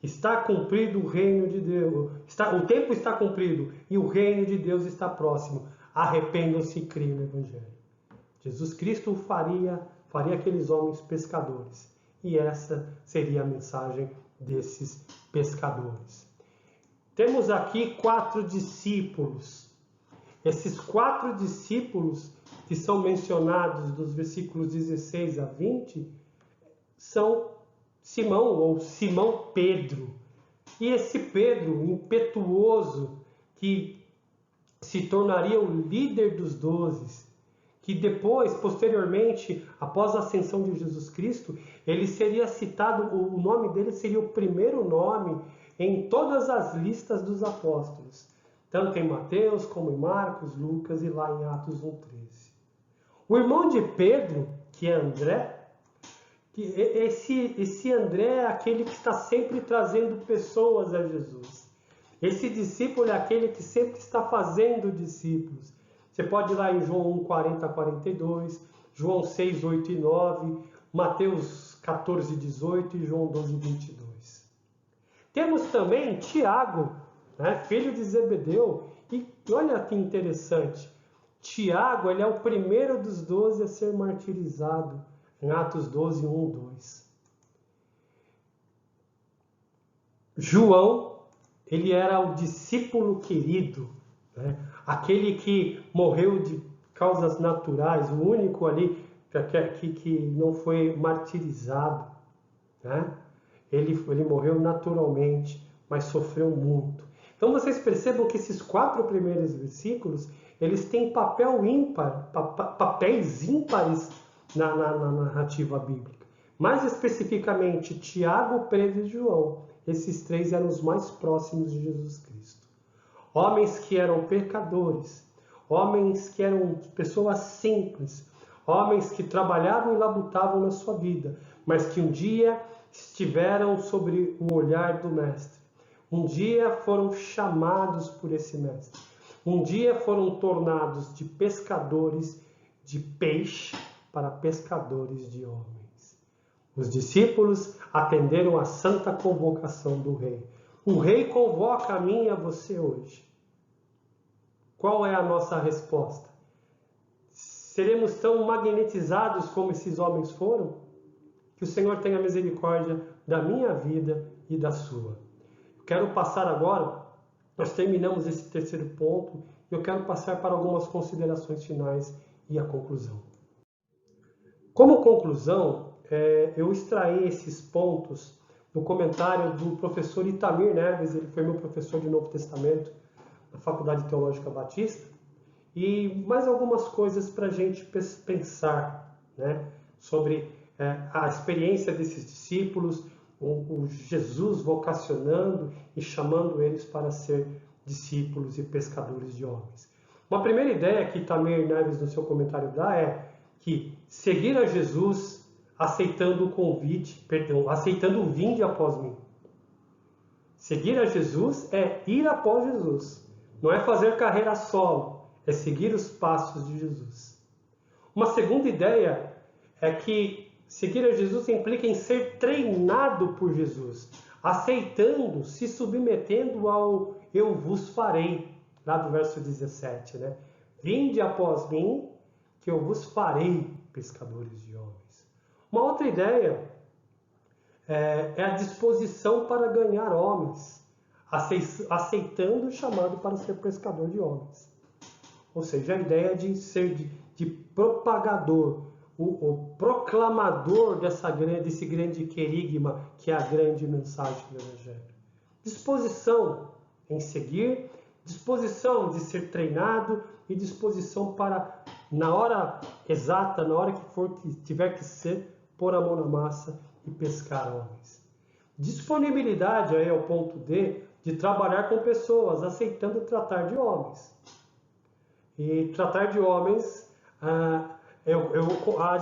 Está cumprido o reino de Deus, o tempo está cumprido e o reino de Deus está próximo. Arrependam-se e criem no Evangelho. Jesus Cristo faria aqueles homens pescadores. E essa seria a mensagem desses pescadores. Temos aqui 4 discípulos. Esses 4 discípulos que são mencionados dos versículos 16 a 20 são Simão ou Simão Pedro. E esse Pedro impetuoso que se tornaria o líder dos 12, que depois, posteriormente, após a ascensão de Jesus Cristo, ele seria citado, o nome dele seria o primeiro nome em todas as listas dos apóstolos, tanto em Mateus como em Marcos, Lucas e lá em Atos 1,13. O irmão de Pedro, que é André, esse André é aquele que está sempre trazendo pessoas a Jesus. Esse discípulo é aquele que sempre está fazendo discípulos. Você pode ir lá em João 1, 40 a 42, João 6, 8 e 9, Mateus 14, 18 e João 12, 22. Temos também Tiago, né, filho de Zebedeu. E olha que interessante. Tiago, ele é o primeiro dos 12 a ser martirizado, em Atos 12, 1, 2. João, ele era o discípulo querido, né? Aquele que morreu de causas naturais, o único ali que não foi martirizado, né? Ele morreu naturalmente, mas sofreu muito. Então vocês percebam que esses 4 primeiros versículos, eles têm papéis ímpares na narrativa bíblica. Mais especificamente, Tiago, Pedro e João. Esses 3 eram os mais próximos de Jesus Cristo. Homens que eram pecadores, homens que eram pessoas simples, homens que trabalhavam e labutavam na sua vida, mas que um dia estiveram sobre o olhar do Mestre. Um dia foram chamados por esse Mestre. Um dia foram tornados de pescadores de peixe para pescadores de homens. Os discípulos atenderam à santa convocação do Rei. O Rei convoca a mim e a você hoje. Qual é a nossa resposta? Seremos tão magnetizados como esses homens foram? Que o Senhor tenha misericórdia da minha vida e da sua. Eu quero passar agora, nós terminamos esse terceiro ponto, e eu quero passar para algumas considerações finais e a conclusão. Como conclusão, eu extraí esses pontos do comentário do professor Itamir Neves. Ele foi meu professor de Novo Testamento na Faculdade Teológica Batista, e mais algumas coisas para a gente pensar, né, sobre a experiência desses discípulos, o Jesus vocacionando e chamando eles para ser discípulos e pescadores de homens. Uma primeira ideia que Tamir Neves no seu comentário dá é que seguir a Jesus aceitando o convite, aceitando o vinde após mim. Seguir a Jesus é ir após Jesus. Não é fazer carreira solo, é seguir os passos de Jesus. Uma segunda ideia é que seguir a Jesus implica em ser treinado por Jesus, aceitando, se submetendo ao eu vos farei, lá do verso 17, né? Vinde após mim, que eu vos farei pescadores de homens. Uma outra ideia é a disposição para ganhar homens, aceitando o chamado para ser pescador de homens. Ou seja, a ideia de ser de propagador, o proclamador desse grande querigma que é a grande mensagem do Evangelho. Disposição em seguir, disposição de ser treinado e disposição para, na hora exata, na hora que tiver que ser, pôr a mão na massa e pescar homens. Disponibilidade, aí é o ponto D, de trabalhar com pessoas, aceitando tratar de homens. E tratar de homens, há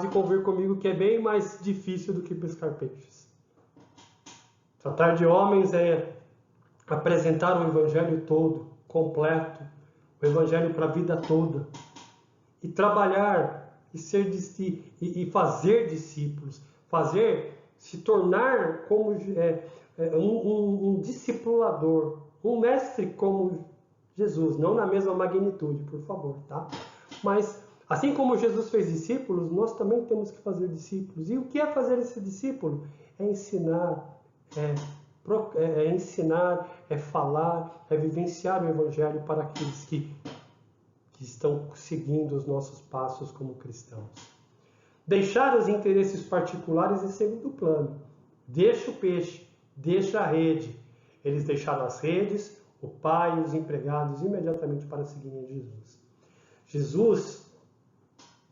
de convir comigo que é bem mais difícil do que pescar peixes. Tratar de homens é apresentar o Evangelho todo, completo, o Evangelho para a vida toda. E trabalhar e fazer discípulos, se tornar como um discipulador, um mestre como Jesus, não na mesma magnitude, por favor, tá? Mas, assim como Jesus fez discípulos, nós também temos que fazer discípulos. E o que é fazer esse discípulo? É ensinar, é falar, é vivenciar o Evangelho para aqueles que estão seguindo os nossos passos como cristãos. Deixar os interesses particulares em segundo plano. Deixa o peixe, deixa a rede. Eles deixaram as redes, o pai e os empregados imediatamente para seguirem Jesus. Jesus,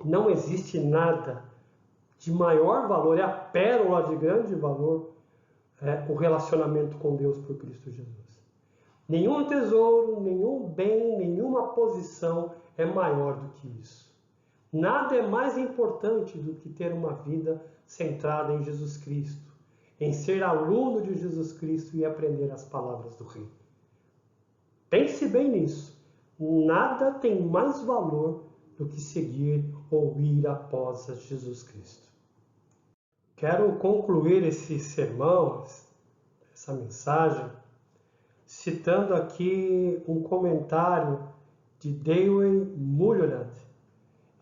não existe nada de maior valor, é a pérola de grande valor, o relacionamento com Deus por Cristo Jesus. Nenhum tesouro, nenhum bem, nenhuma posição é maior do que isso. Nada é mais importante do que ter uma vida centrada em Jesus Cristo, em ser aluno de Jesus Cristo e aprender as palavras do Rei. Pense bem nisso. Nada tem mais valor do que seguir ou ir após Jesus Cristo. Quero concluir esse sermão, essa mensagem, citando aqui um comentário de Dewey Mulholland.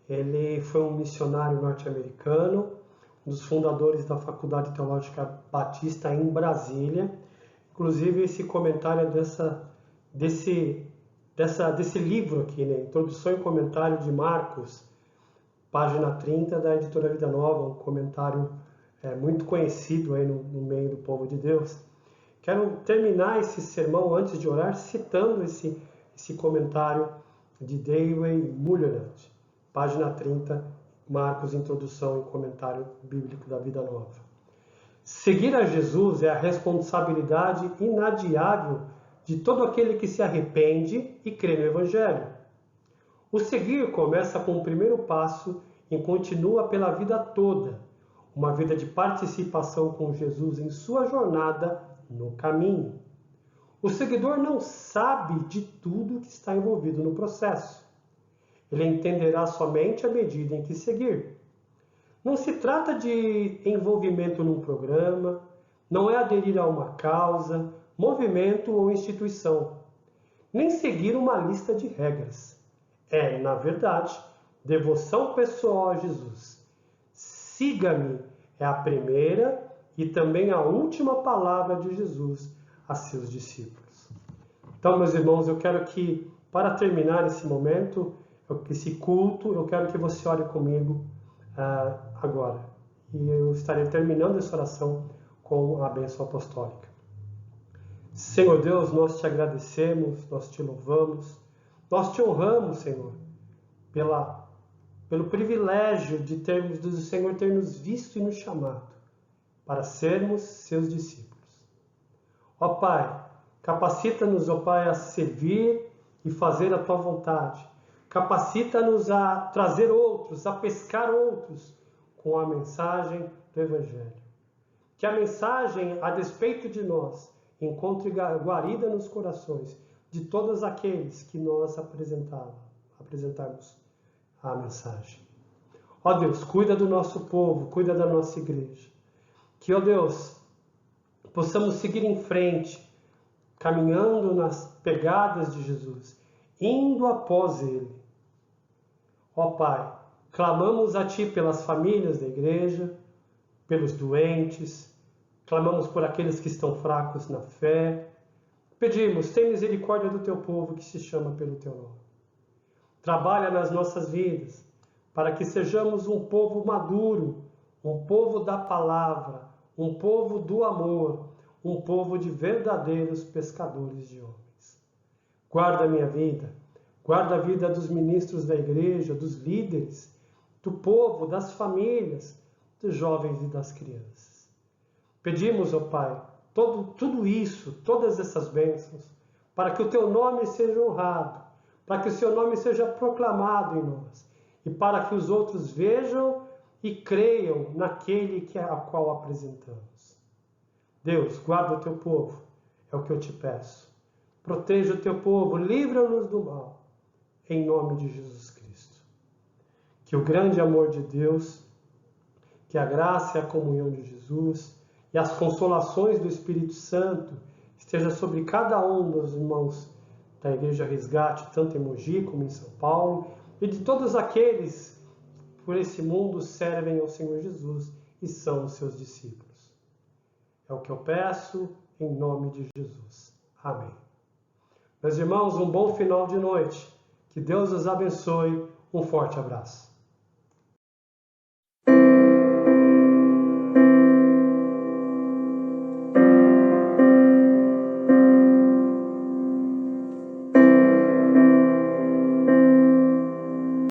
Ele foi um missionário norte-americano, um dos fundadores da Faculdade Teológica Batista em Brasília. Inclusive, esse comentário é desse livro aqui, né? Introdução e Comentário de Marcos, página 30 da editora Vida Nova, um comentário muito conhecido aí no meio do povo de Deus. Quero terminar esse sermão antes de orar citando esse comentário de Dewey Mulholland, página 30, Marcos, Introdução e Comentário Bíblico da Vida Nova. Seguir a Jesus é a responsabilidade inadiável de todo aquele que se arrepende e crê no Evangelho. O seguir começa com o primeiro passo e continua pela vida toda, uma vida de participação com Jesus em sua jornada no caminho. O seguidor não sabe de tudo que está envolvido no processo. Ele entenderá somente à medida em que seguir. Não se trata de envolvimento num programa, não é aderir a uma causa, movimento ou instituição, nem seguir uma lista de regras. É, na verdade, devoção pessoal a Jesus. Siga-me é a primeira e também a última palavra de Jesus a seus discípulos. Então, meus irmãos, eu quero que, para terminar esse momento, esse culto, eu quero que você ore comigo agora. E eu estarei terminando essa oração com a bênção apostólica. Senhor Deus, nós te agradecemos, nós te louvamos, nós te honramos, Senhor, pela pelo privilégio do Senhor ter nos visto e nos chamado para sermos seus discípulos. Ó Pai, capacita-nos, ó Pai, a servir e fazer a tua vontade. Capacita-nos a trazer outros, a pescar outros com a mensagem do Evangelho. Que a mensagem, a despeito de nós, encontre guarida nos corações de todos aqueles que nós apresentarmos a mensagem. Ó Deus, cuida do nosso povo, cuida da nossa igreja. Que, ó Deus, possamos seguir em frente, caminhando nas pegadas de Jesus, indo após Ele. Ó Pai, clamamos a Ti pelas famílias da igreja, pelos doentes, clamamos por aqueles que estão fracos na fé. Pedimos, tem misericórdia do Teu povo que se chama pelo Teu nome. Trabalha nas nossas vidas, para que sejamos um povo maduro, um povo da palavra, um povo do amor, um povo de verdadeiros pescadores de homens. Guarda a minha vida, guarda a vida dos ministros da igreja, dos líderes, do povo, das famílias, dos jovens e das crianças. Pedimos, ó Pai, tudo isso, todas essas bênçãos, para que o Teu nome seja honrado, para que o Seu nome seja proclamado em nós, e para que os outros vejam e creiam naquele a qual apresentamos. Deus, guarda o Teu povo, é o que eu te peço. Proteja o Teu povo, livra-nos do mal, em nome de Jesus Cristo. Que o grande amor de Deus, que a graça e a comunhão de Jesus e as consolações do Espírito Santo esteja sobre cada um dos irmãos da Igreja Resgate, tanto em Mogi como em São Paulo, e de todos aqueles que por esse mundo servem ao Senhor Jesus e são os seus discípulos. É o que eu peço em nome de Jesus. Amém. Meus irmãos, um bom final de noite. Que Deus os abençoe. Um forte abraço.